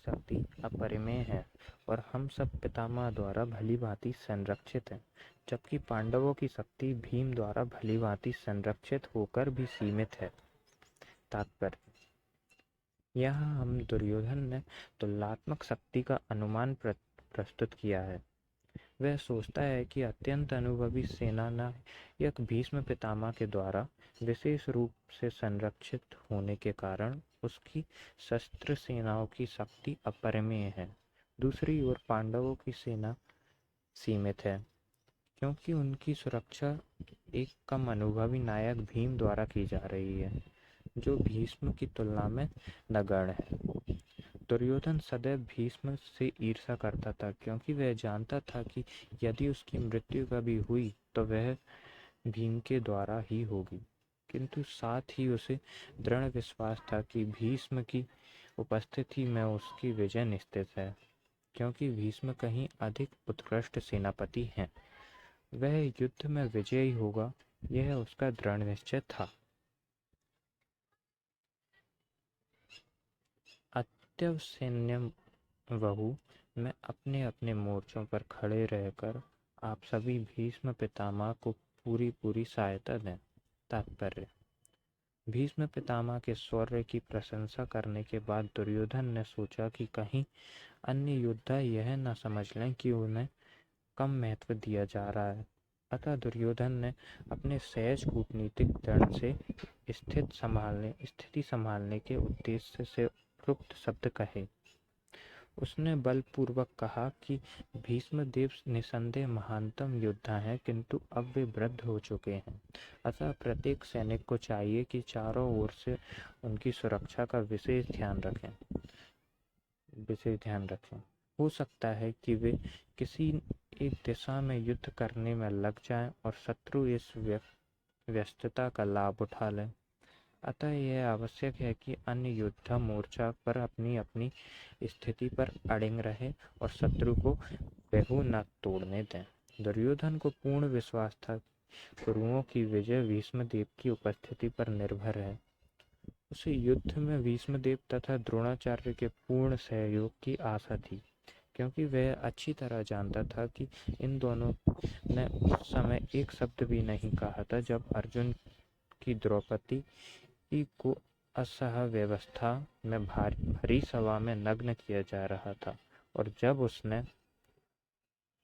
शक्ति अपरिमेय है और हम सब पितामह द्वारा भली भांति संरक्षित हैं, जबकि पांडवों की शक्ति भीम द्वारा भली भांति संरक्षित होकर भी सीमित है। तात्पर्य: यहाँ हम दुर्योधन ने तुलनात्मक शक्ति का अनुमान प्रस्तुत किया है। वह सोचता है कि अत्यंत अनुभवी सेनानायक भीष्म पितामह के द्वारा विशेष रूप से संरक्षित होने के कारण उसकी शस्त्र सेनाओं की शक्ति अपरिमेय है। दूसरी ओर पांडवों की सेना सीमित है, क्योंकि उनकी सुरक्षा एक कम अनुभवी नायक भीम द्वारा की जा रही है, जो भीष्म की तुलना में नगण्य है। दुर्योधन सदैव भीष्म से ईर्ष्या करता था, क्योंकि वह जानता था कि यदि उसकी मृत्यु कभी हुई तो वह भीम के द्वारा ही होगी, किंतु साथ ही उसे दृढ़ विश्वास था कि भीष्म की उपस्थिति में उसकी विजय निश्चित है, क्योंकि भीष्म कहीं अधिक उत्कृष्ट सेनापति हैं। वह युद्ध में विजयी होगा, यह उसका दृढ़ निश्चय था। अतएव सैन्यवहु में अपने अपने मोर्चों पर खड़े रहकर आप सभी भीष्म पितामह को पूरी सहायता दें। तात्पर्य: भीष्म पितामह के शौर्य की प्रशंसा करने के बाद दुर्योधन ने सोचा कि कहीं अन्य योद्धा यह न समझ लें कि उन्हें कम महत्व दिया जा रहा है। अतः दुर्योधन ने अपने सहज कूटनीतिक दृढ़ से स्थिति संभालने के उद्देश्य से उपयुक्त शब्द कहे। उसने बलपूर्वक कहा कि भीष्मदेव निसंदेह महानतम योद्धा हैं, किंतु अब वे वृद्ध हो चुके हैं। अतः प्रत्येक सैनिक को चाहिए कि चारों ओर से उनकी सुरक्षा का विशेष ध्यान रखें। हो सकता है कि वे किसी एक दिशा में युद्ध करने में लग जाएं और शत्रु इस व्यस्तता का लाभ उठा लें। अतः यह आवश्यक है कि अन्य योद्धा मोर्चा पर अपनी अपनी स्थिति पर अड़िग रहे और शत्रु को बेहू न तोड़ने दें। दुर्योधन को पूर्ण विश्वास था कि कुरुओं की विजय भीष्मदेव की उपस्थिति पर निर्भर है। उसे युद्ध में भीष्मदेव तथा द्रोणाचार्य के पूर्ण सहयोग की आशा थी, क्योंकि वह अच्छी तरह जानता था कि इन दोनों ने उस समय एक शब्द भी नहीं कहा था जब अर्जुन की द्रौपदी को असह व्यवस्था में भरी सभा में नग्न किया जा रहा था, और जब उसने